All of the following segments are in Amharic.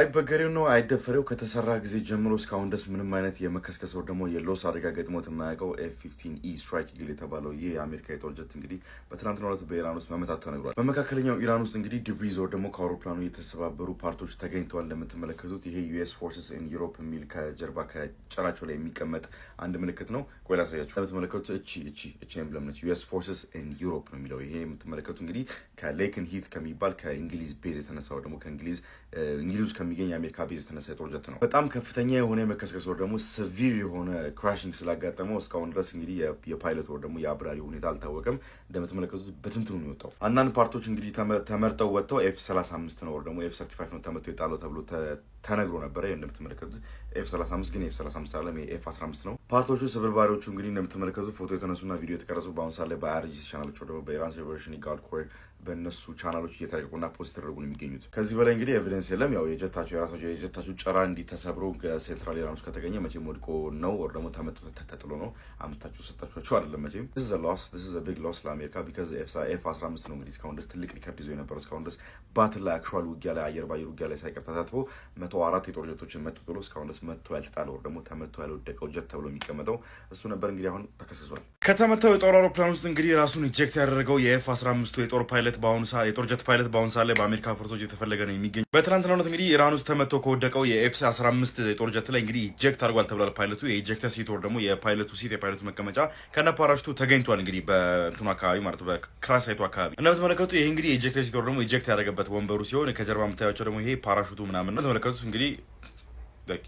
አይበገሬው ነው አይደፈሬው ከተሰራ ጊዜ ጀምሮ እስካሁን ድረስ ምንም አይነት የመከስከስ ወር ደግሞ የሎስ አደጋ ገጥሞት የማያውቀው F-15E ስትራይክ ኢግል የተባለው ይህ የአሜሪካ የጦር ጀት እንግዲህ በትናንትናው ዕለት በኢራን ውስጥ መመታቱ ተነግሯል። በመካከለኛው ኢራን ውስጥ እንግዲህ ዲብሪዝ ወር ደግሞ ከአውሮፕላኑ የተሰባበሩ ፓርቶች ተገኝተዋል። እንደምትመለከቱት ይሄ US ፎርስስ ኢን ዩሮፕ የሚል ከጀርባ ከጭራቸው ላይ የሚቀመጥ አንድ ምልክት ነው። ቆይ ላሳያችሁ። እንደምትመለከቱት እቺ ኤምብለም ነች። US ፎርስስ ኢን ዩሮፕ ነው የሚለው። ይሄ የምትመለከቱት እንግዲህ ከሌክን ሂት ከሚባል ከእንግሊዝ ቤዝ የተነሳው ደግሞ ከእንግሊዝ ውስጥ ከሚገኝ የአሜሪካ ቤዝ የተነሳ የጦር ጀት ነው። በጣም ከፍተኛ የሆነ የመከስከስ ወር ደግሞ ሰቪር የሆነ ክራሽንግ ስላጋጠመው እስካሁን ድረስ እንግዲህ የፓይለት ወር ደግሞ የአብራሪ ሁኔታ አልታወቀም። እንደምትመለከቱት በትንትኑ ነው የወጣው። አንዳንድ ፓርቶች እንግዲህ ተመርጠው ወጥተው F-35 ነው ወር ደግሞ F-35 ነው ተመቶ የጣለው ተብሎ ተነግሮ ነበረ። እንደምትመለከቱት F-35 ግን F-35 አይደለም፣ F-15 ነው። ፓርቶቹ ስብርባሪዎቹ እንግዲህ እንደምትመለከቱት ፎቶ የተነሱና ቪዲዮ የተቀረጹ በአሁኑ ሰዓት ላይ በአርጂሲ ቻናሎች ወር ደግሞ በኢራን ሪቮሉሽን ጋርድ ኮር በእነሱ ቻናሎች እየተለቀቁና ፖስት ተደረጉ ነው የሚገኙት። ከዚህ በላይ እንግዲህ ኤቪደንስ የለም። ያው የጀታቸው ጨራ እንዲህ ተሰብሮ ሴንትራል ኢራን ውስጥ ከተገኘ መቼም ወድቆ ነው ወር ደግሞ ተመቶ ተጥሎ ነው አምታችሁ ሰጣችሁ አይደለም። መቼም this is a big loss ለአሜሪካ because F-15 ነው እንግዲህ እስካሁን ድረስ ትልቅ ሪከርድ ይዞ የነበረው እስካሁን ድረስ ባትል ላይ አክቹዋል ውጊያ ላይ አየር ባየር ውጊያ ላይ ሳይቀር ተሳትፎ 104 የጦር ጀቶችን መቶ ጥሎ እስካሁን ድረስ መቶ ያልተጣለው ወር ደግሞ ተመቶ ያልወደቀው ጀት ተብሎ የሚቀመጠው እሱ ነበር። እንግዲህ አሁን ተከስሷል። ከተመታው የጦር አውሮፕላን ውስጥ እንግዲህ ራሱን ኢጀክት ያደረገው የF-15 የጦር ፓይለት በአሁኑ ሰዓት የጦር ጀት ፓይለት በአሁኑ ሰዓት ላይ በአሜሪካ ፎርሶች የተፈለገ ነው የሚገኝ። በትናንትናው ዕለት እንግዲህ ኢራን ውስጥ ተመቶ ከወደቀው የF-15 የጦር ጀት ላይ እንግዲህ ኢጀክት አድርጓል ተብሏል። ፓይለቱ የኢጀክተር ሲት ወር ደግሞ የፓይለቱ መቀመጫ ከነ ፓራሹቱ ተገኝቷል። እንግዲህ በእንትኑ አካባቢ ማለት በክራስ ሳይቱ አካባቢ እንደምትመለከቱት ይሄ እንግዲህ የኢጀክተር ሲት ወር ደግሞ ኢጀክት ያደረገበት ወንበሩ ሲሆን ከጀርባ የምታያቸው ደግሞ ይሄ ፓራሹቱ ምናምን ነው። ተመለከቱት እንግዲህ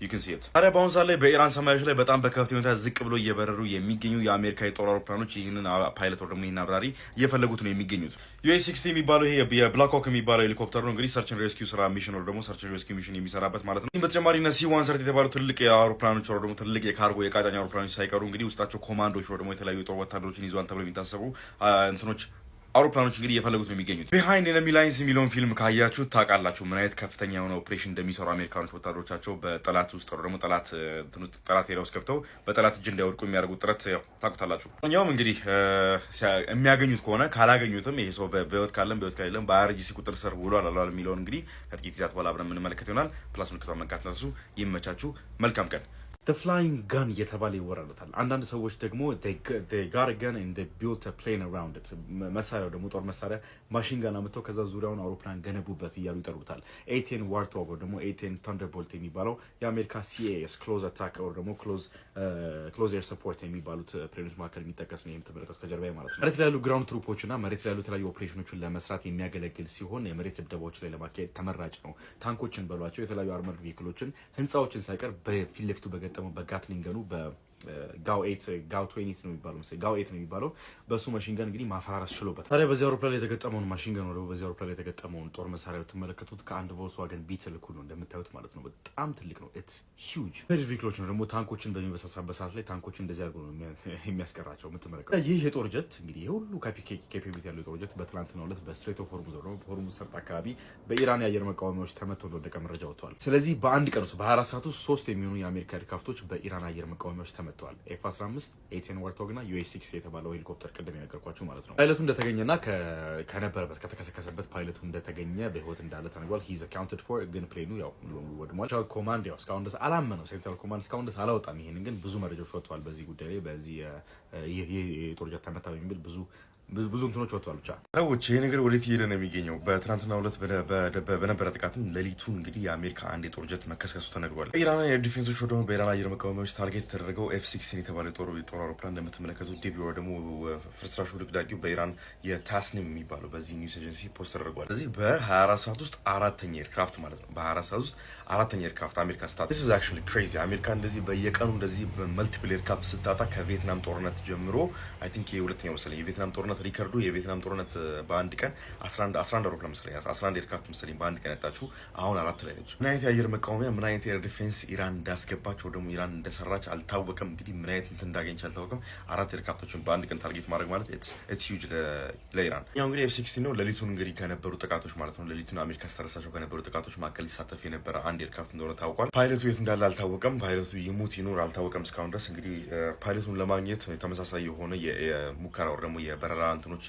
you can see it። ታዲያ በአሁኑ ሰዓት ላይ በኢራን ሰማዮች ላይ በጣም በከፍተኛ ሁኔታ ዝቅ ብሎ እየበረሩ የሚገኙ የአሜሪካ የጦር አውሮፕላኖች ይህንን ፓይለት ወር ደግሞ ይህን አብራሪ እየፈለጉት ነው የሚገኙት። US-60 የሚባለው ይሄ የብላክ ሆክ የሚባለው ሄሊኮፕተር ነው እንግዲህ ሰርች ኤንድ ሬስኪው ስራ ሚሽን ወር ደግሞ ሰርች ኤንድ ሬስኪው ሚሽን የሚሰራበት ማለት ነው። በተጨማሪ እነ C-130 የተባሉ ትልቅ የአውሮፕላኖች ወር ደግሞ ትልቅ የካርጎ የቃጫኝ አውሮፕላኖች ሳይቀሩ እንግዲህ ውስጣቸው ኮማንዶች ወር ደግሞ የተለያዩ የጦር ወታደሮችን ይዘዋል ተብሎ የሚታሰቡ እንትኖች አውሮፕላኖች እንግዲህ እየፈለጉት ነው የሚገኙት። ቢሃይንድ ኤነሚ ላይንስ የሚለውን ፊልም ካያችሁ ታውቃላችሁ ምን አይነት ከፍተኛ የሆነ ኦፕሬሽን እንደሚሰሩ አሜሪካኖች ወታደሮቻቸው በጠላት ውስጥ ወር ደግሞ ጠላት ኤሪያ ውስጥ ገብተው በጠላት እጅ እንዳይወድቁ የሚያደርጉት ጥረት ታውቁታላችሁ። እኛውም እንግዲህ የሚያገኙት ከሆነ ካላገኙትም ይሄ ሰው በህይወት ካለም በህይወት ከሌለም በአርጂሲ ቁጥር ስር ውሏል አላል የሚለውን እንግዲህ ከጥቂት ጊዜያት በኋላ አብረን የምንመለከት ይሆናል። ፕላስ ምልክቷን መንካት ነሱ። ይመቻችሁ። መልካም ቀን። The flying gun እየተባለ ይወራለታል። አንዳንድ ሰዎች ደግሞ they got a gun and they built a plane around it። መሳሪያው ደግሞ ጦር መሳሪያ ማሽን ጋን አምጥተው ከዛ ዙሪያውን አውሮፕላን ገነቡበት እያሉ ይጠሩታል። A-10 Warthog ወይ ደግሞ A-10 Thunderbolt የሚባለው የአሜሪካ CAS close attack ወይ ደግሞ close air support የሚባሉት ፕሌኖች መካከል የሚጠቀስ ነው። የምትመለከቱት ከጀርባ ማለት ነው። መሬት ላይ ያሉ ግራውንድ ትሩፖች እና መሬት ላይ ያሉ የተለያዩ ኦፕሬሽኖችን ለመስራት የሚያገለግል ሲሆን የመሬት ድብደባዎች ላይ ለማካሄድ ተመራጭ ነው። ታንኮችን በሏቸው የተለያዩ አርመር ቬሂክሎችን ህንፃዎችን ሳይቀር በፊት ለፊቱ በጋትሊንግ ገኑ ጋው 20 ነው የሚባለው መሰለኝ ጋው 8 ነው የሚባለው በሱ ማሽን ገን እንግዲህ ማፈራረስ ችሎበት። ታዲያ በዚህ አውሮፕላን ላይ የተገጠመውን ማሽን ገን ነው በዚህ አውሮፕላን ላይ የተገጠመውን ጦር መሳሪያው ተመለከቱት። ከአንድ ቮልስዋገን ቢትል እኩል ነው እንደምታዩት ማለት ነው። በጣም ትልቅ ነው። ኢትስ ሂውጅ ሄቪ ቪክሎች ነው ደግሞ ታንኮችን በሚበሳሳበት ሰዓት ላይ ታንኮችን እንደዚህ አድርጎ ነው የሚያስቀራቸው የምትመለከቱት። ይህ የጦር ጀት እንግዲህ የሁሉ ካፓቢሊቲ ያለው የጦር ጀት በትናንትናው ዕለት በስትሬት ኦፍ ሆርሙዝ ነው በሆርሙዝ ሰርጥ አካባቢ በኢራን የአየር መቃወሚያዎች ተመተው እንደወደቀ መረጃ ወጥቷል። ስለዚህ በአንድ ቀን ውስጥ በ24 ሰዓት ውስጥ 3 የሚሆኑ የአሜሪካ ሄሊኮፕተሮች በኢራን አየር መቃወሚያዎች ተመተዋል። F-15 A-10 Warthog እና US-60 የተባለው ሄሊኮፕተር ቅድም የነገርኳችሁ ማለት ነው። ፓይለቱ እንደተገኘና ከነበረበት ከተከሰከሰበት ፓይለቱ እንደተገኘ በህይወት እንዳለ ተነግሯል። he's accounted for ግን ፕሌኑ ያው ሙሉ በሙሉ ወድሟል። ሴንትራል ኮማንድ ያው እስካሁን ድረስ አላመነው። ሴንትራል ኮማንድ እስካሁን ድረስ አላወጣም። ይሄንን ግን ብዙ መረጃዎች ወጥተዋል በዚህ ጉዳይ ላይ በዚህ የጦር ጀት ተመታ የሚል ብዙ እንትኖች ወጥተዋል። ብቻ ሰዎች ይሄ ነገር ወዴት እየሄደ ነው የሚገኘው? በትናንትናው ዕለት በነበረ ጥቃትም ሌሊቱን እንግዲህ የአሜሪካ አንድ የጦር ጀት መከስከሱ ተነግሯል። ኢራን ኤር ዲፌንሶች ወደ በኢራን አየር መቃወሚያዎች ታርጌት የተደረገው F-16 የተባለ የጦር አውሮፕላን እንደምትመለከቱት ዲቢዮ ደግሞ ፍርስራሹ ድቅዳቂው በኢራን የታስኒም የሚባለው በዚህ ኒውስ ኤጀንሲ ፖስት ተደርጓል። ስለዚህ በ24 ሰዓት ውስጥ አራተኛ ኤርክራፍት ማለት ነው። በ24 ሰዓት ውስጥ አራተኛ ኤርክራፍት አሜሪካ ስታጣ this is actually crazy። አሜሪካ እንደዚህ በየቀኑ እንደዚህ በመልቲፕል ኤርክራፍት ስታጣ ከቪየትናም ጦርነት ጀምሮ አይ ቲንክ የሁለተኛው መሰለኝ የቪየትናም ጦርነት ሪከርዱ የቪየትናም ጦርነት በአንድ ቀን 11 አውሮፕላን መሰለኝ 11 ኤርክራፍት መሰለኝ በአንድ ቀን ያጣችው አሁን 4 ላይ ነች። ምን አይነት የአየር መቃወሚያ ምን አይነት ኤር ዲፌንስ ኢራን እንዳስገባቸው ደግሞ ኢራን እንደሰራች አልታወቀም። እንግዲህ ምን አይነት እንትን እንዳገኘች አልታወቀም። 4 ኤርክራፍቶችን በአንድ ቀን ታርጌት ማድረግ ማለት ኢትስ ሂውጅ ለኢራን። ያው እንግዲህ F-16 ነው ሌሊቱን እንግዲህ ከነበሩ ጥቃቶች ማለት ነው ሌሊቱን አሜሪካ ስተረሳቸው ከነበሩ ጥቃቶች መካከል ሊሳተፍ የነበረ አንድ ኤርክራፍት እንደሆነ ታውቋል። ፓይለቱ የት እንዳለ አልታወቀም። ፓይለቱ ይሙት ይኑር አልታወቀም እስካሁን ድረስ። እንግዲህ ፓይለቱን ለማግኘት ተመሳሳይ የሆነ የሙከራ ወር ደግሞ የበረራ እንትኖች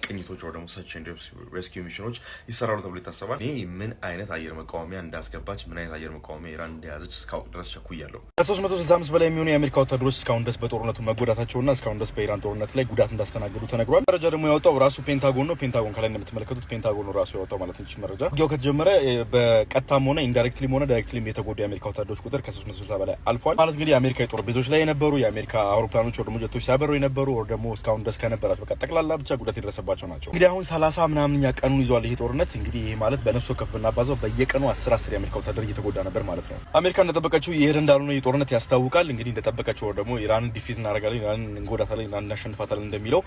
ቅኝቶች ወይ ደግሞ ሰርች ኤንድ ሬስኪው ሚሽኖች ይሰራሉ ተብሎ ይታሰባል። እኔ ምን አይነት አየር መቃወሚያ እንዳስገባች ምን አይነት አየር መቃወሚያ ኢራን እንደያዘች እስካሁን ድረስ ቸኩያለሁ። ከ365 በላይ የሚሆኑ የአሜሪካ ወታደሮች እስካሁን ድረስ በጦርነቱ መጎዳታቸውና እስካሁን ድረስ በኢራን ጦርነት ላይ ጉዳት እንዳስተናገዱ ተነግሯል። መረጃ ደግሞ ያወጣው ራሱ ፔንታጎን ነው። ፔንታጎን ከላይ እንደምትመለከቱት ፔንታጎን ራሱ ያወጣው ማለት ነው። መረጃ ውጊያው ከተጀመረ በቀጥታም ሆነ ኢንዳይሬክትሊም ሆነ ዳይሬክትሊም የተጎዱ የአሜሪካ ወታደሮች ቁጥር ከ360 በላይ አልፏል ማለት እንግዲህ የአሜሪካ የጦር ቤዞች ላይ የነበሩ የአሜሪካ አውሮፕላኖች ወደ ጀቶች ሲያበሩ የነበሩ ወደ ደግሞ እስካሁን ድረስ ከነበራቸው በቃ ጠቅላላ ብቻ ጉዳት የደረሰባቸው ናቸው። እንግዲህ አሁን 30 ምናምንኛ ቀኑን ይዟል ይሄ ጦርነት። እንግዲህ ይሄ ማለት በነፍስ ወከፍ ብናባዛው በየቀኑ 10 የአሜሪካ ወታደር እየተጎዳ ነበር ማለት ነው። አሜሪካ እንደጠበቀችው ይሄድ እንዳልሆነ ይሄ ጦርነት ያስታውቃል። እንግዲህ እንደጠበቀችው ደግሞ ኢራንን ዲፊት እናደርጋለን፣ ኢራንን እንጎዳታለን፣ ኢራንን እናሸንፋታለን እንደሚለው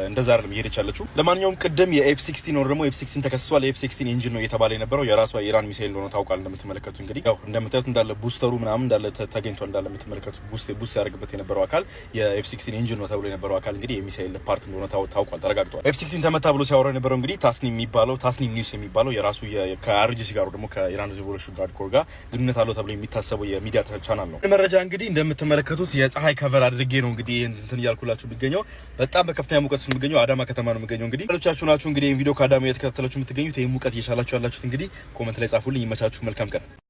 እንደዛ አይደለም እየሄደች ያለችው። ለማንኛውም ቅድም የኤፍ16 ነው ደግሞ ኤፍ16 ተከስቷል። የኤፍ16 ኢንጂን ነው እየተባለ የነበረው የራሷ የኢራን ሚሳኤል እንደሆነ ታውቃል። እንደምትመለከቱት እንግዲህ ያው እንደምታዩት እንዳለ ቡስተሩ ምናምን እንዳለ ተገኝቷል። እንዳለ የምትመለከቱት ቡስት ያደርግበት የነበረው አካል የኤፍ16 ኢንጂን ነው ተብሎ የነበረው አካል እንግዲህ የሚሳኤል ፓርት እንደሆነ ታውቋል፣ ተረጋግጧል። ኤፍ16 ተመታ ብሎ ሲያወራ የነበረው እንግዲህ ታስኒም ኒውስ የሚባለው የራሱ ከአርጂሲ ጋር ደግሞ ከኢራን ሪቮሉሽን ጋርድ ኮር ጋር ግንኙነት አለው ተብሎ የሚታሰበው የሚዲያ ቻናል ነው። መረጃ እንግዲህ እንደምትመለከቱት የፀሐይ ከቨር አድርጌ ነው እንግዲህ እንትን እያልኩላችሁ የሚገኘው በጣም በከፍተኛ ሙቀት ነው የሚገኘው አዳማ ከተማ ነው የሚገኘው። እንግዲህ ሌሎቻችሁ ናችሁ እንግዲህ ይሄን ቪዲዮ ከአዳማ እየተከታተላችሁ የምትገኙት ይሄን ሙቀት እየቻላችሁ ያላችሁት እንግዲህ ኮሜንት ላይ ጻፉልኝ። ይመቻችሁ። መልካም ቀን።